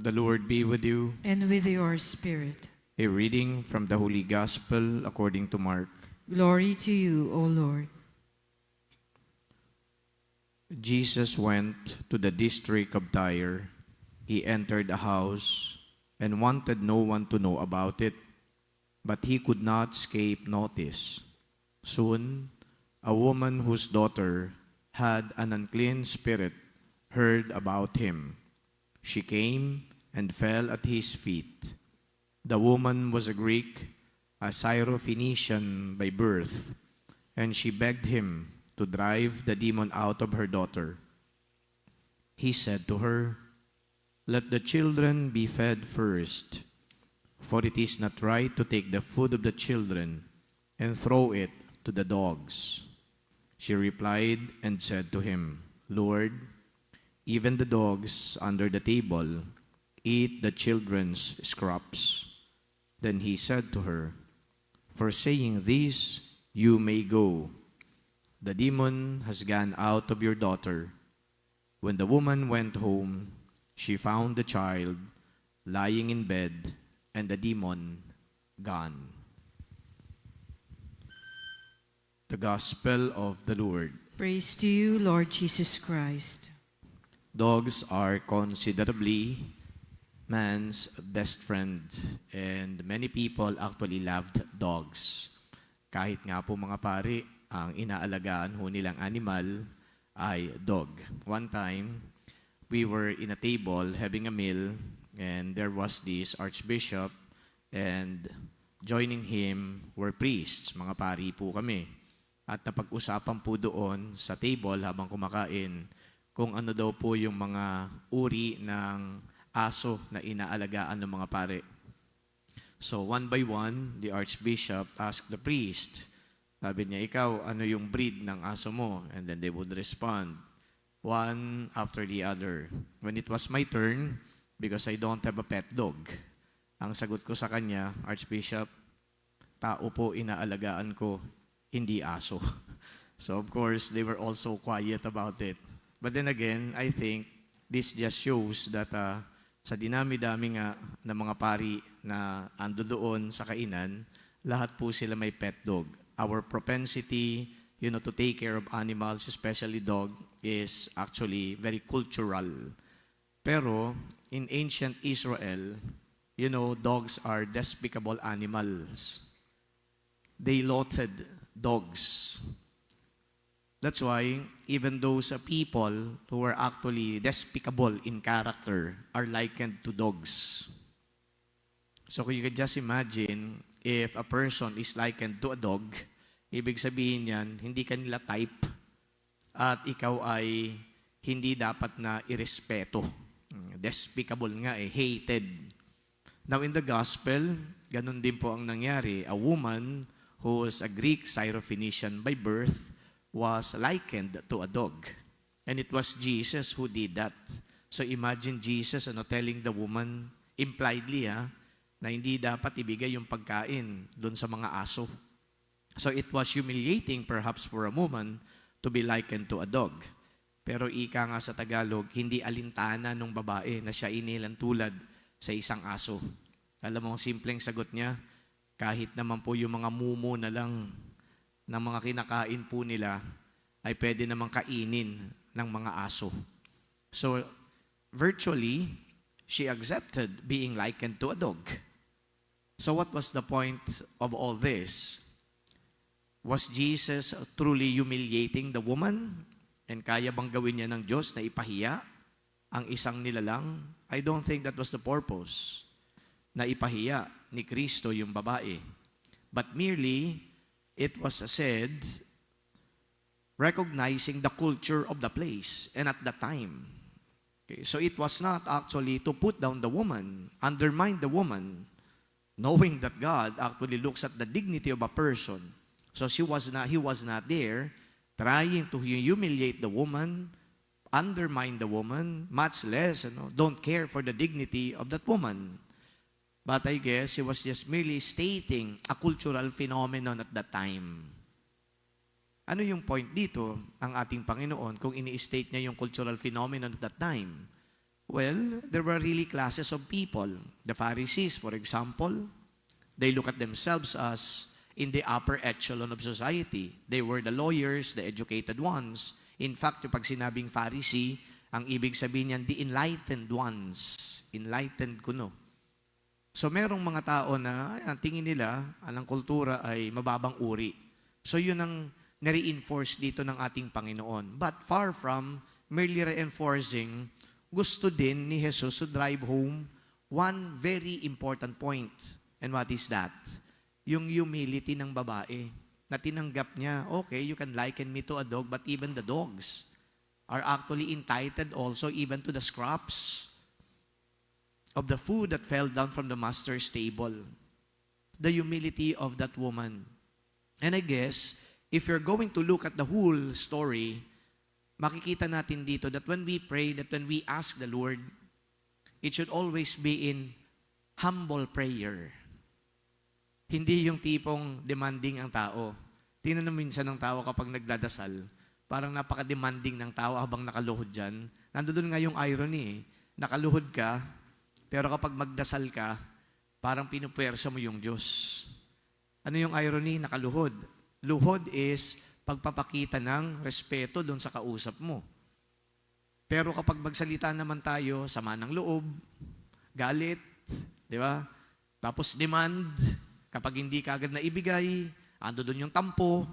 The Lord be with you. And with your spirit. A reading from the Holy Gospel according to Mark. Glory to you, O Lord. Jesus went to the district of Tyre. He entered a house and wanted no one to know about it, but he could not escape notice. Soon, a woman whose daughter had an unclean spirit heard about him. She came and fell at his feet. The woman was a Greek, a Syrophoenician by birth, and she begged him to drive the demon out of her daughter. He said to her, "Let the children be fed first, for it is not right to take the food of the children and throw it to the dogs." She replied and said to him, "Lord, even the dogs under the table eat the children's scraps." Then he said to her, "For saying this, you may go. The demon has gone out of your daughter." When the woman went home, she found the child lying in bed and the demon gone. The Gospel of the Lord. Praise to you, Lord Jesus Christ. Dogs are considerably man's best friend, and many people actually loved dogs. Kahit nga po mga pari, ang inaalagaan ho nilang animal ay dog. One time, we were in a table having a meal, and there was this archbishop, and joining him were priests, mga pari po kami. At napag-usapan po doon sa table habang kumakain kung ano daw po yung mga uri ng aso na inaalagaan ng mga pare. So one by one, the archbishop asked the priest, sabi niya, "Ikaw, ano yung breed ng aso mo?" And then they would respond, one after the other. When it was my turn, because I don't have a pet dog, ang sagot ko sa kanya, "Archbishop, tao po inaalagaan ko, hindi aso." So of course, they were also quiet about it. But then again, I think this just shows that sa dinami-dami nga ng mga pari na ando doon sa kainan, lahat po sila may pet dog. Our propensity, to take care of animals, especially dog, is actually very cultural. Pero in ancient Israel, dogs are despicable animals. They loathed dogs. That's why even those people who are actually despicable in character are likened to dogs. So you can just imagine if a person is likened to a dog, ibig sabihin niyan, hindi kanila type at ikaw ay hindi dapat na irespeto. Despicable nga hated. Now in the gospel, ganun din po ang nangyari. A woman who was a Greek Syrophoenician by birth was likened to a dog. And it was Jesus who did that. So imagine Jesus telling the woman, impliedly na hindi dapat ibigay yung pagkain doon sa mga aso. So it was humiliating perhaps for a woman to be likened to a dog. Pero ika nga sa Tagalog, hindi alintana nung babae na siya inilang tulad sa isang aso. Alam mo, ang simpleng sagot niya, kahit naman po yung mga mumu na lang ng mga kinakain po nila ay pwede namang kainin ng mga aso. So, virtually, she accepted being likened to a dog. So what was the point of all this? Was Jesus truly humiliating the woman? And kaya bang gawin niya ng Diyos na ipahiya ang isang nilalang? I don't think that was the purpose, na ipahiya ni Kristo yung babae. But merely, it was said, recognizing the culture of the place and at the time. Okay, so it was not actually to put down the woman, undermine the woman, knowing that God actually looks at the dignity of a person. So he was not there trying to humiliate the woman, undermine the woman, much less, don't care for the dignity of that woman. But I guess he was just merely stating a cultural phenomenon at that time. Ano yung point dito, ang ating Panginoon, kung ini-state niya yung cultural phenomenon at that time? Well, there were really classes of people. The Pharisees, for example, they look at themselves as in the upper echelon of society. They were the lawyers, the educated ones. In fact, pag sinabing Pharisee, ang ibig sabihin niyan, the enlightened ones. Enlightened kuno. So merong mga tao na ang tingin nila, ang kultura ay mababang uri. So yun ang nare-enforce dito ng ating Panginoon. But far from merely reinforcing, gusto din ni Jesus to drive home one very important point. And what is that? Yung humility ng babae na tinanggap niya, okay, you can liken me to a dog, but even the dogs are actually entitled also even to the scraps of the food that fell down from the master's table. The humility of that woman. And I guess, if you're going to look at the whole story, makikita natin dito that when we pray, that when we ask the Lord, it should always be in humble prayer. Hindi yung tipong demanding ang tao. Tingnan mo minsan ng tao kapag nagdadasal, parang napaka-demanding ng tao habang nakaluhod dyan. Nandoon nga yung irony eh. Nakaluhod ka, pero kapag magdasal ka, parang pinupuwersa mo yung Diyos. Ano yung irony? Nakaluhod. Luhod is pagpapakita ng respeto doon sa kausap mo. Pero kapag magsalita naman tayo, sama ng loob, galit, di ba? Tapos demand, kapag hindi ka agad na ibigay, ando doon yung tampo.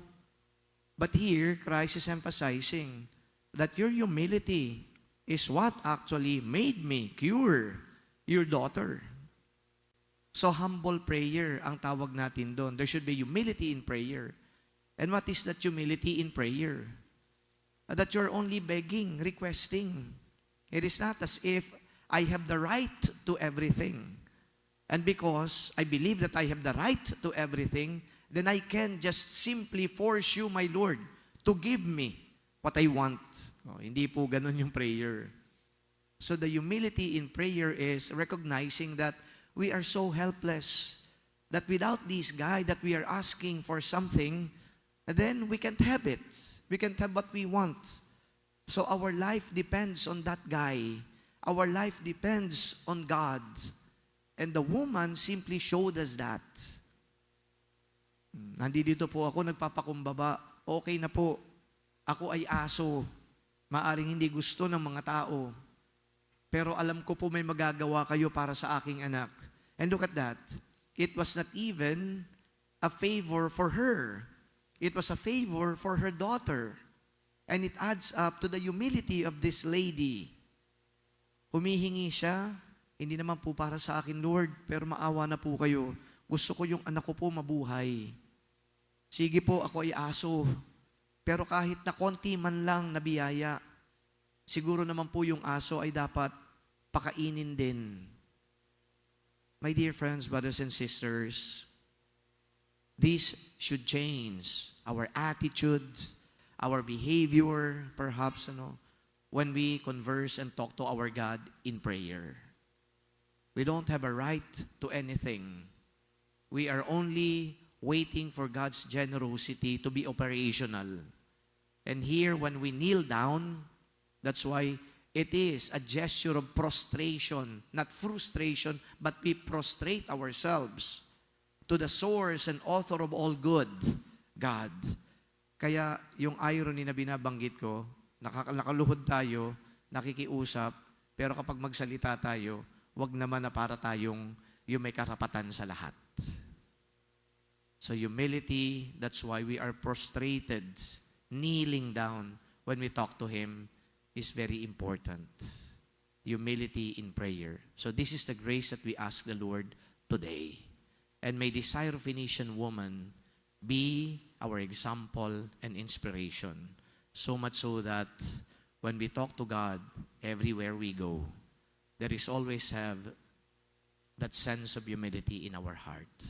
But here, Christ is emphasizing that your humility is what actually made me cure your daughter. So humble prayer ang tawag natin doon. There should be humility in prayer. And what is that humility in prayer? That you're only begging, requesting. It is not as if I have the right to everything. And because I believe that I have the right to everything, then I can just simply force you, my Lord, to give me what I want. Oh, hindi po ganun yung prayer. So the humility in prayer is recognizing that we are so helpless, that without this guy that we are asking for something, then we can't have it. We can't have what we want. So our life depends on that guy. Our life depends on God. And the woman simply showed us that. Nandito po ako, nagpapakumbaba. Okay na po. Ako ay aso. Maaring hindi gusto ng mga tao. Pero alam ko po may magagawa kayo para sa aking anak. And look at that. It was not even a favor for her. It was a favor for her daughter. And it adds up to the humility of this lady. Humihingi siya, hindi naman po para sa akin, Lord, pero maawa na po kayo. Gusto ko yung anak ko po mabuhay. Sige po, ako ay aso. Pero kahit na konti man lang na biyaya, siguro naman po yung aso ay dapat pakainin din. My dear friends, brothers and sisters, this should change our attitudes, our behavior, perhaps, when we converse and talk to our God in prayer. We don't have a right to anything. We are only waiting for God's generosity to be operational. And here, when we kneel down, that's why it is a gesture of prostration, not frustration, but we prostrate ourselves to the source and author of all good, God. Kaya yung irony na binabanggit ko, nakaluhod tayo, nakikiusap, pero kapag magsalita tayo, wag naman na para tayong yung may karapatan sa lahat. So humility, that's why we are prostrated, kneeling down when we talk to Him, is very important. Humility in prayer. So this is the grace that we ask the Lord today. And may the Syrophoenician woman be our example and inspiration. So much so that when we talk to God, everywhere we go, there is always have that sense of humility in our heart.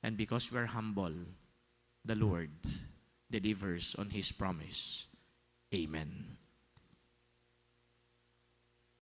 And because we're humble, the Lord delivers on His promise. Amen.